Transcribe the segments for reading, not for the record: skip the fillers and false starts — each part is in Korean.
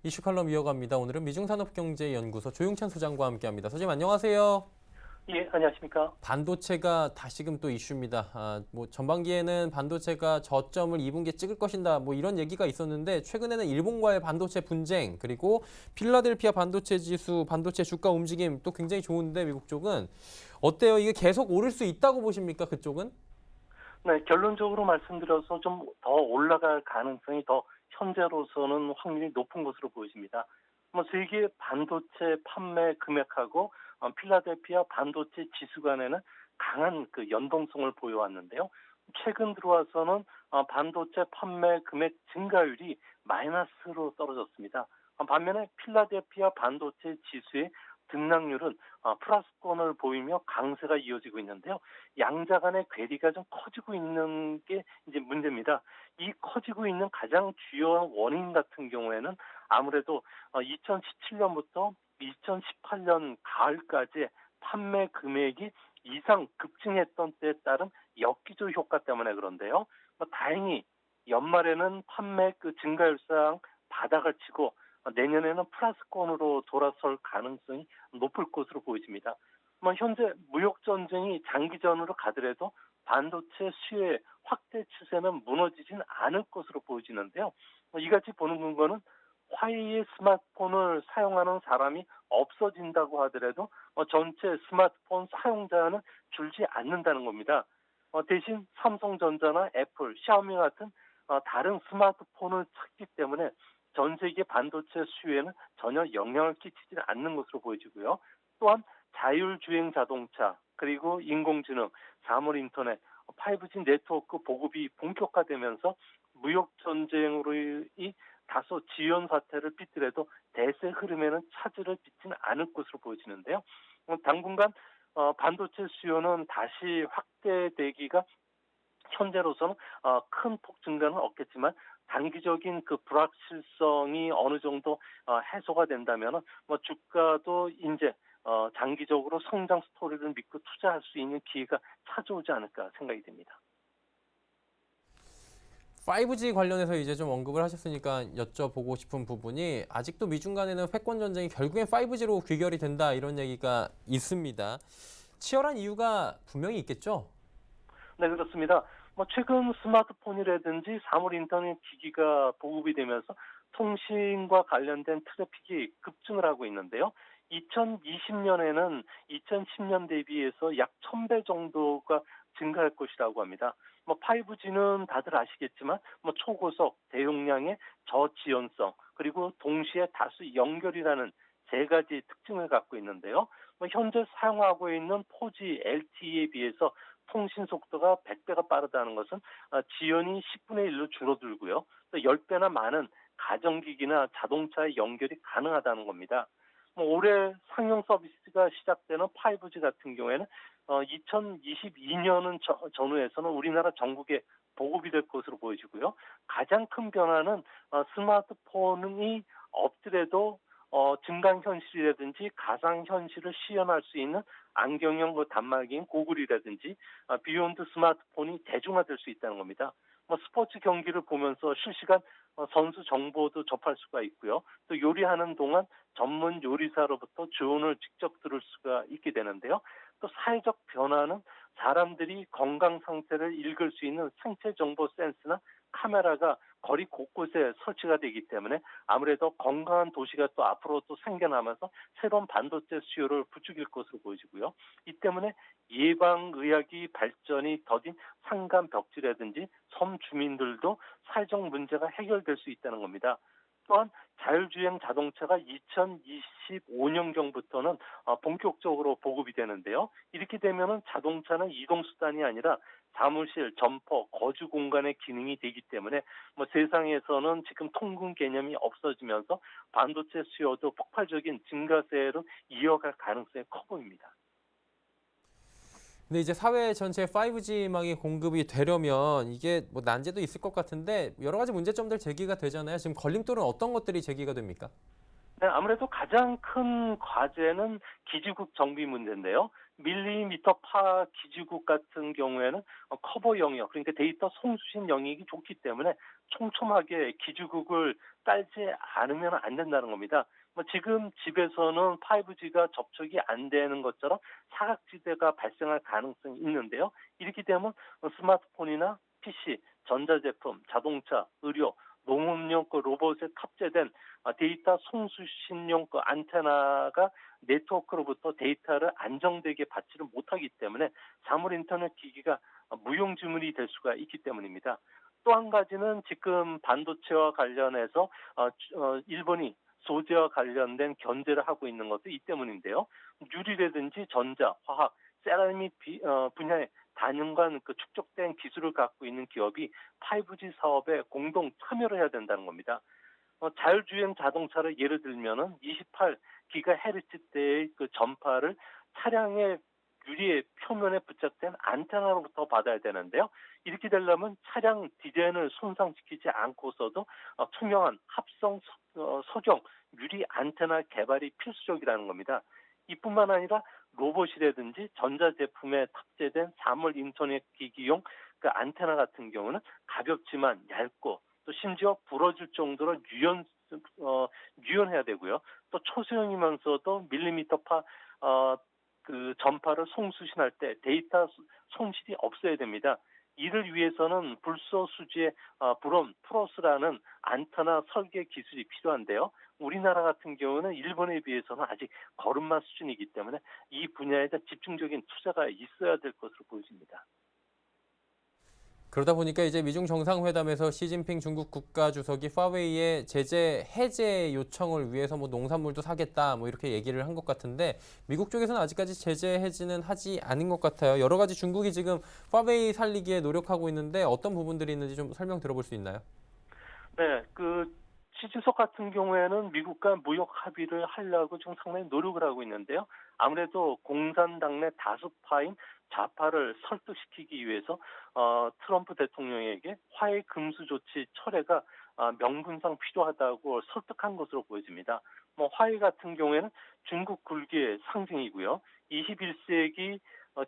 이슈 칼럼 이어갑니다. 오늘은 미중산업경제연구소 조용찬 소장과 함께합니다. 소장님 안녕하세요. 예, 안녕하십니까? 반도체가 다시금 또 이슈입니다. 전반기에는 반도체가 저점을 2분기에 찍을 것이다. 이런 얘기가 있었는데 최근에는 일본과의 반도체 분쟁 그리고 필라델피아 반도체 지수, 반도체 주가 움직임 또 굉장히 좋은데 미국 쪽은 어때요? 이게 계속 오를 수 있다고 보십니까? 그쪽은? 네, 결론적으로 말씀드려서 좀 더 올라갈 가능성이 더 현재로서는 확률이 높은 것으로 보여집니다. 세계 반도체 판매 금액하고 필라델피아 반도체 지수 간에는 강한 그 연동성을 보여왔는데요. 최근 들어와서는 반도체 판매 금액 증가율이 마이너스로 떨어졌습니다. 반면에 필라델피아 반도체 지수의 등락률은 플러스권을 보이며 강세가 이어지고 있는데요. 양자 간의 괴리가 좀 커지고 있는 게 이제 문제입니다. 이 커지고 있는 가장 주요한 원인 같은 경우에는 아무래도 2017년부터 2018년 가을까지 판매 금액이 이상 급증했던 때에 따른 역기조 효과 때문에 그런데요. 다행히 연말에는 판매 그 증가율상 바닥을 치고 내년에는 플러스권으로 돌아설 가능성이 높을 것으로 보여집니다. 현재 무역 전쟁이 장기전으로 가더라도 반도체 수요의 확대 추세는 무너지진 않을 것으로 보여지는데요. 이같이 보는 근거는 화웨이의 스마트폰을 사용하는 사람이 없어진다고 하더라도 전체 스마트폰 사용자는 줄지 않는다는 겁니다. 대신 삼성전자나 애플, 샤오미 같은 다른 스마트폰을 찾기 때문에 전 세계 반도체 수요에는 전혀 영향을 끼치지 않는 것으로 보여지고요. 또한 자율주행 자동차, 그리고 인공지능, 사물인터넷, 5G 네트워크 보급이 본격화되면서 무역 전쟁으로 이 다소 지연 사태를 빚더라도 대세 흐름에는 차질을 빚지는 않을 것으로 보여지는데요. 당분간 반도체 수요는 다시 확대되기가 현재로서는 큰 폭 증가는 없겠지만 단기적인 그 불확실성이 어느 정도 해소가 된다면 주가도 이제 장기적으로 성장 스토리를 믿고 투자할 수 있는 기회가 찾아오지 않을까 생각이 됩니다. 5G 관련해서 이제 좀 언급을 하셨으니까 여쭤보고 싶은 부분이 아직도 미중 간에는 패권 전쟁이 결국엔 5G로 귀결이 된다 이런 얘기가 있습니다. 치열한 이유가 분명히 있겠죠? 네, 그렇습니다. 최근 스마트폰이라든지 사물 인터넷 기기가 보급이 되면서 통신과 관련된 트래픽이 급증을 하고 있는데요. 2020년에는 2010년 대비해서 약 1000배 정도가 증가할 것이라고 합니다. 5G는 다들 아시겠지만 초고속, 대용량의 저지연성, 그리고 동시에 다수 연결이라는 세 가지 특징을 갖고 있는데요. 현재 사용하고 있는 4G LTE에 비해서 통신 속도가 100배가 빠르다는 것은 지연이 10분의 1로 줄어들고요. 또 10배나 많은 가정기기나 자동차의 연결이 가능하다는 겁니다. 올해 상용 서비스가 시작되는 5G 같은 경우에는 2022년은 전후에서는 우리나라 전국에 보급이 될 것으로 보여지고요. 가장 큰 변화는 스마트폰이 없더라도 증강현실이라든지 가상현실을 시연할 수 있는 안경형 그 단말기인 고글이라든지 비욘드 스마트폰이 대중화될 수 있다는 겁니다. 스포츠 경기를 보면서 실시간 선수 정보도 접할 수가 있고요. 또 요리하는 동안 전문 요리사로부터 조언을 직접 들을 수가 있게 되는데요. 또 사회적 변화는 사람들이 건강 상태를 읽을 수 있는 생체 정보 센스나 카메라가 거리 곳곳에 설치가 되기 때문에 아무래도 건강한 도시가 또 앞으로 또 생겨나면서 새로운 반도체 수요를 부추길 것으로 보여지고요. 이 때문에 예방의학이 발전이 더딘 산간 벽지라든지 섬 주민들도 사회적 문제가 해결될 수 있다는 겁니다. 또한 자율주행 자동차가 2025년경부터는 본격적으로 보급이 되는데요. 이렇게 되면은 자동차는 이동수단이 아니라 사무실, 점포, 거주 공간의 기능이 되기 때문에 세상에서는 지금 통근 개념이 없어지면서 반도체 수요도 폭발적인 증가세로 이어갈 가능성이 커 보입니다. 근데 이제 사회 전체에 5G망이 공급이 되려면 이게 난제도 있을 것 같은데 여러 가지 문제점들 제기가 되잖아요. 지금 걸림돌은 어떤 것들이 제기가 됩니까? 네, 아무래도 가장 큰 과제는 기지국 정비 문제인데요. 밀리미터 파 기지국 같은 경우에는 커버 영역, 그러니까 데이터 송수신 영역이 좋기 때문에 촘촘하게 기지국을 깔지 않으면 안 된다는 겁니다. 뭐 지금 집에서는 5G가 접촉이 안 되는 것처럼 사각지대가 발생할 가능성이 있는데요. 이렇게 되면 스마트폰이나 PC, 전자제품, 자동차, 의료, 농업용 그 로봇에 탑재된 데이터 송수신용 그 안테나가 네트워크로부터 데이터를 안정되게 받지를 못하기 때문에 사물 인터넷 기기가 무용지물이 될 수가 있기 때문입니다. 또 한 가지는 지금 반도체와 관련해서 일본이 소재와 관련된 견제를 하고 있는 것도 이 때문인데요. 유리라든지 전자, 화학, 세라믹 분야의 단연간 그 축적된 기술을 갖고 있는 기업이 5G 사업에 공동 참여를 해야 된다는 겁니다. 자율주행 자동차를 예를 들면은 28GHz대의 그 전파를 차량의 유리의 표면에 부착된 안테나로부터 받아야 되는데요. 이렇게 되려면 차량 디자인을 손상시키지 않고서도 투명한 합성 소형 유리 안테나 개발이 필수적이라는 겁니다. 이뿐만 아니라 로봇이라든지 전자제품에 탑재된 사물 인터넷 기기용 그 안테나 같은 경우는 가볍지만 얇고 또 심지어 부러질 정도로 유연해야 되고요. 또 초소형이면서도 밀리미터파 그 전파를 송수신할 때 데이터 손실이 없어야 됩니다. 이를 위해서는 불소수지의 브롬 프로스라는 안테나 설계 기술이 필요한데요. 우리나라 같은 경우는 일본에 비해서는 아직 걸음마 수준이기 때문에 이 분야에 대한 집중적인 투자가 있어야 될 것으로 보여집니다. 그러다 보니까 이제 미중 정상회담에서 시진핑 중국 국가주석이 파웨이의 제재 해제 요청을 위해서 뭐 농산물도 사겠다 뭐 이렇게 얘기를 한 것 같은데 미국 쪽에서는 아직까지 제재 해지는 하지 않은 것 같아요. 여러 가지 중국이 지금 파웨이 살리기에 노력하고 있는데 어떤 부분들이 있는지 좀 설명 들어볼 수 있나요? 네, 시주석 같은 경우에는 미국과 무역 합의를 하려고 지금 상당히 노력을 하고 있는데요. 아무래도 공산당 내 다수파인 좌파를 설득시키기 위해서 트럼프 대통령에게 화해 금수 조치 철회가 명분상 필요하다고 설득한 것으로 보여집니다. 뭐 화해 같은 경우에는 중국 굴기의 상징이고요. 21세기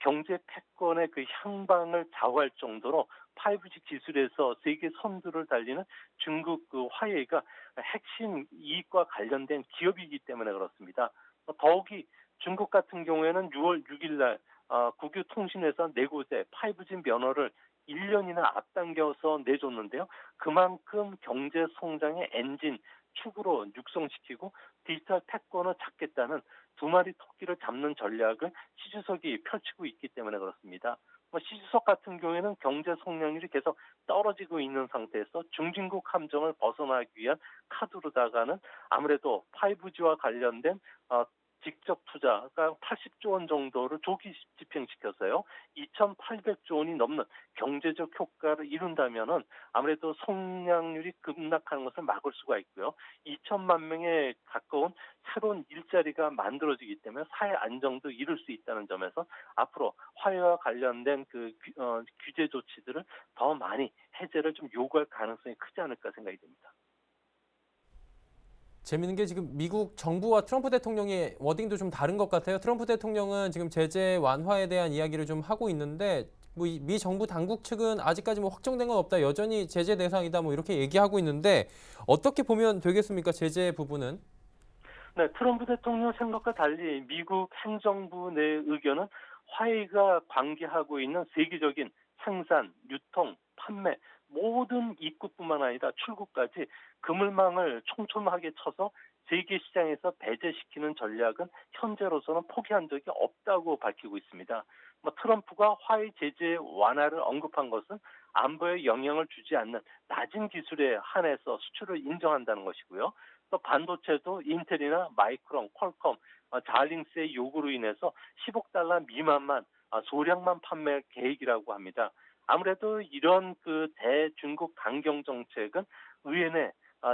경제 패권의 그 향방을 좌우할 정도로 5G 기술에서 세계 선두를 달리는 중국 그 화웨이가 핵심 이익과 관련된 기업이기 때문에 그렇습니다. 더욱이 중국 같은 경우에는 6월 6일 날 국유통신회사 네 곳에 5G 면허를 1년이나 앞당겨서 내줬는데요. 그만큼 경제 성장의 엔진 축으로 육성시키고 디지털 패권을 잡겠다는 두 마리 토끼를 잡는 전략을 시주석이 펼치고 있기 때문에 그렇습니다. 시주석 같은 경우에는 경제 성장률이 계속 떨어지고 있는 상태에서 중진국 함정을 벗어나기 위한 카드로다가는 아무래도 5G와 관련된 직접 투자가 80조 원 정도를 조기 집행시켜서요. 2,800조 원이 넘는 경제적 효과를 이룬다면은 아무래도 성장률이 급락하는 것을 막을 수가 있고요. 2천만 명에 가까운 새로운 일자리가 만들어지기 때문에 사회 안정도 이룰 수 있다는 점에서 앞으로 화해와 관련된 규제 조치들을 더 많이 해제를 좀 요구할 가능성이 크지 않을까 생각이 됩니다. 재밌는 게 지금 미국 정부와 트럼프 대통령의 워딩도 좀 다른 것 같아요. 트럼프 대통령은 지금 제재 완화에 대한 이야기를 좀 하고 있는데 미 정부 당국 측은 아직까지 뭐 확정된 건 없다. 여전히 제재 대상이다. 뭐 이렇게 얘기하고 있는데 어떻게 보면 되겠습니까? 제재 부분은? 네, 트럼프 대통령 생각과 달리 미국 행정부 내 의견은 화웨이가 관계하고 있는 세계적인 생산, 유통, 판매 모든 입구뿐만 아니라 출구까지 그물망을 촘촘하게 쳐서 세계 시장에서 배제시키는 전략은 현재로서는 포기한 적이 없다고 밝히고 있습니다. 트럼프가 화웨이 제재 완화를 언급한 것은 안보에 영향을 주지 않는 낮은 기술에 한해서 수출을 인정한다는 것이고요. 또 반도체도 인텔이나 마이크론, 퀄컴, 자일링스의 요구로 인해서 10억 달러 미만만 소량만 판매할 계획이라고 합니다. 아무래도 이런 그 대중국 강경 정책은 의회 내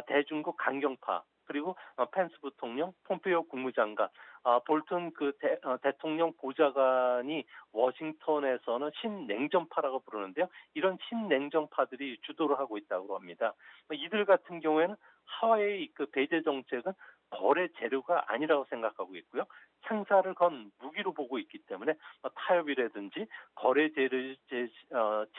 대중국 강경파 그리고 펜스 부통령, 폼페이오 국무장관, 볼튼 대통령 보좌관이 워싱턴에서는 신냉전파라고 부르는데요. 이런 신냉전파들이 주도를 하고 있다고 합니다. 이들 같은 경우에는 하와이 그 배제 정책은 거래 재료가 아니라고 생각하고 있고요. 생사를 건 무기로 보고 있기 때문에 타협이라든지 거래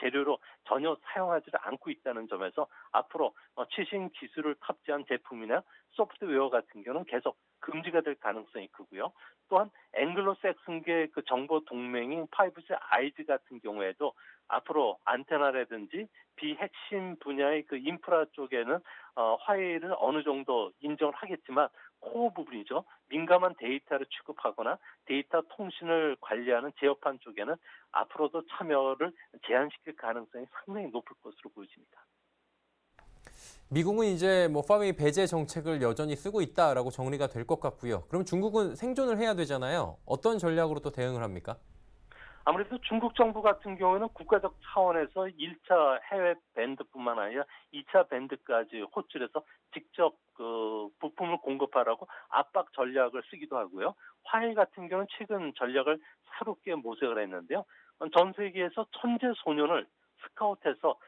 재료로 전혀 사용하지를 않고 있다는 점에서 앞으로 최신 기술을 탑재한 제품이나 소프트웨어 같은 경우는 계속 금지가 될 가능성이 크고요. 또한 앵글로색슨계 그 정보 동맹인 5G 아이즈 같은 경우에도 앞으로 안테나라든지 비핵심 분야의 그 인프라 쪽에는 화웨이를 어느 정도 인정을 하겠지만 코어 부분이죠. 민감한 데이터를 취급하거나 데이터 통신을 관리하는 제어판 쪽에는 앞으로도 참여를 제한시킬 가능성이 상당히 높을 것으로 보여집니다. 미국은 이제 뭐 파웨이 배제 정책을 여전히 쓰고 있다라고 정리가 될 것 같고요. 그럼 중국은 생존을 해야 되잖아요. 어떤 전략으로 또 대응을 합니까? 아무래도 중국 정부 같은 경우는 국가적 차원에서 1차 해외 밴드뿐만 아니라 2차 밴드까지 호출해서 직접 그 부품을 공급하라고 압박 전략을 쓰기도 하고요. 화웨이 같은 경우는 최근 전략을 새롭게 모색을 했는데요. 전 세계에서 천재 소년을 스카우트해서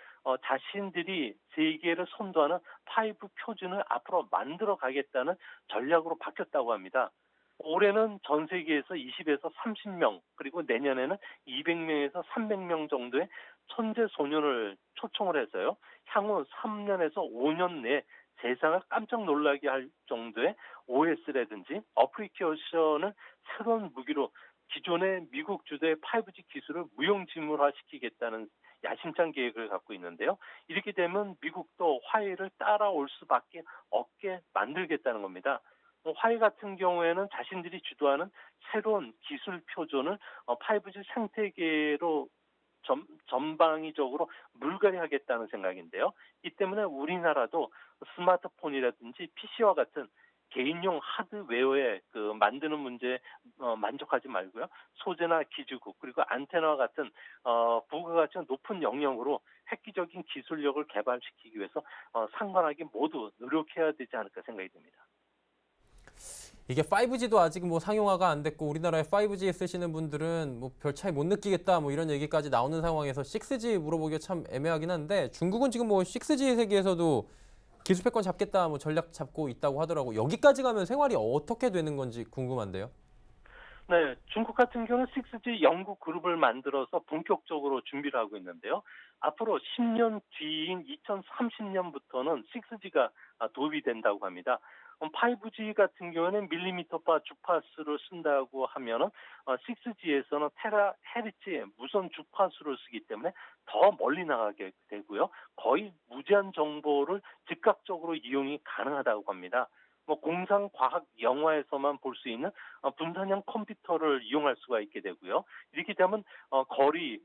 자신들이 세계를 선도하는 5 표준을 앞으로 만들어 가겠다는 전략으로 바뀌었다고 합니다. 올해는 전 세계에서 20에서 30명, 그리고 내년에는 200명에서 300명 정도의 천재 소년을 초청을 해서요. 향후 3년에서 5년 내에 세상을 깜짝 놀라게 할 정도의 OS라든지 어플리케이션을 새로운 무기로 기존의 미국 주도의 5G 기술을 무용지물화시키겠다는 야심찬 계획을 갖고 있는데요. 이렇게 되면 미국도 화웨이를 따라올 수밖에 없게 만들겠다는 겁니다. 화웨이 같은 경우에는 자신들이 주도하는 새로운 기술 표준을 5G 생태계로 전방위적으로 물갈이하겠다는 생각인데요. 이 때문에 우리나라도 스마트폰이라든지 PC와 같은 개인용 하드웨어에 그 만드는 문제에 만족하지 말고요. 소재나 기지국 그리고 안테나와 같은 부가가치가 높은 영역으로 획기적인 기술력을 개발시키기 위해서 상관하게 모두 노력해야 되지 않을까 생각이 듭니다. 이게 5G도 아직 뭐 상용화가 안 됐고 우리나라에 5G 쓰시는 분들은 뭐 별 차이 못 느끼겠다 뭐 이런 얘기까지 나오는 상황에서 6G 물어보기가 참 애매하긴 한데 중국은 지금 뭐 6G 세계에서도 기술 패권 잡겠다 뭐 전략 잡고 있다고 하더라고. 여기까지 가면 생활이 어떻게 되는 건지 궁금한데요. 네, 중국 같은 경우는 6G 연구 그룹을 만들어서 본격적으로 준비를 하고 있는데요. 앞으로 10년 뒤인 2030년부터는 6G가 도입이 된다고 합니다. 5G 같은 경우는 밀리미터파 주파수를 쓴다고 하면은 6G에서는 테라헤르츠의 무선 주파수를 쓰기 때문에 더 멀리 나가게 되고요. 거의 무제한 정보를 즉각적으로 이용이 가능하다고 합니다. 뭐 공상 과학 영화에서만 볼 수 있는 분산형 컴퓨터를 이용할 수가 있게 되고요. 이렇게 되면 거리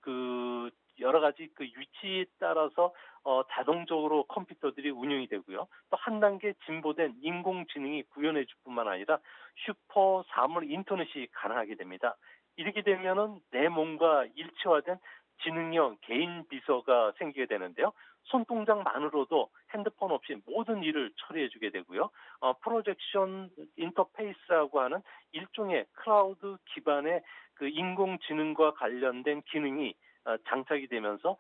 그 여러 가지 그 위치에 따라서 자동적으로 컴퓨터들이 운영이 되고요. 또 한 단계 진보된 인공지능이 구현해 줄 뿐만 아니라 슈퍼 사물 인터넷이 가능하게 됩니다. 이렇게 되면은 내 몸과 일체화된 지능형 개인 비서가 생기게 되는데요. 손동작만으로도 핸드폰 없이 모든 일을 처리해 주게 되고요. 프로젝션 인터페이스라고 하는 일종의 클라우드 기반의 그 인공지능과 관련된 기능이 장착이 되면서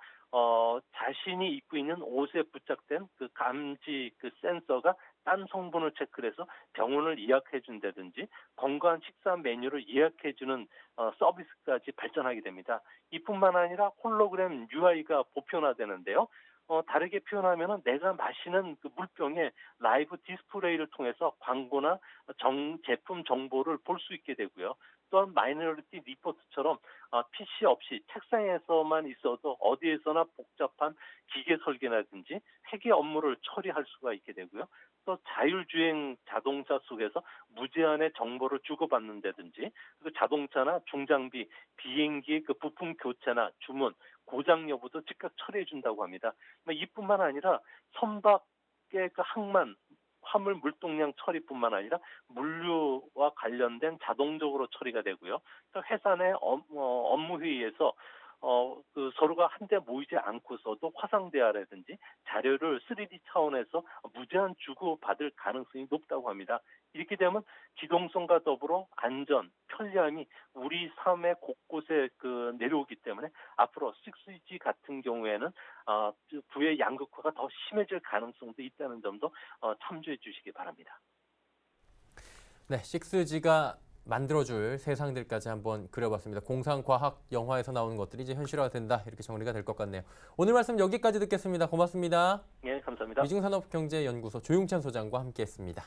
자신이 입고 있는 옷에 부착된 그 감지 그 센서가 딴 성분을 체크를 해서 병원을 예약해 준다든지 건강한 식사 메뉴를 예약해 주는 서비스까지 발전하게 됩니다. 이뿐만 아니라 홀로그램 UI가 보편화되는데요. 다르게 표현하면은 내가 마시는 그 물병에 라이브 디스플레이를 통해서 광고나 제품 정보를 볼 수 있게 되고요. 또한 마이너리티 리포트처럼 PC 없이 책상에서만 있어도 어디에서나 복잡한 기계 설계라든지 회계 업무를 처리할 수가 있게 되고요. 또 자율주행 자동차 속에서 무제한의 정보를 주고받는다든지 그 자동차나 중장비, 비행기의 그 부품 교체나 주문, 고장 여부도 즉각 처리해 준다고 합니다. 이뿐만 아니라 선박의 그 항만 화물 물동량 처리뿐만 아니라 물류와 관련된 자동적으로 처리가 되고요. 또 회사 내 업무 회의에서 그 서로가 한데 모이지 않고서도 화상 대화라든지 자료를 3D 차원에서 무제한 주고받을 가능성이 높다고 합니다. 이렇게 되면 기동성과 더불어 안전, 편리함이 우리 삶의 곳곳에 그 내려오기 때문에 앞으로 6G 같은 경우에는 부의 양극화가 더 심해질 가능성도 있다는 점도 참조해 주시기 바랍니다. 네, 6G가 만들어줄 세상들까지 한번 그려봤습니다. 공상과학 영화에서 나오는 것들이 이제 현실화가 된다. 이렇게 정리가 될 것 같네요. 오늘 말씀 여기까지 듣겠습니다. 고맙습니다. 예, 감사합니다. 위중산업경제연구소 조용찬 소장과 함께했습니다.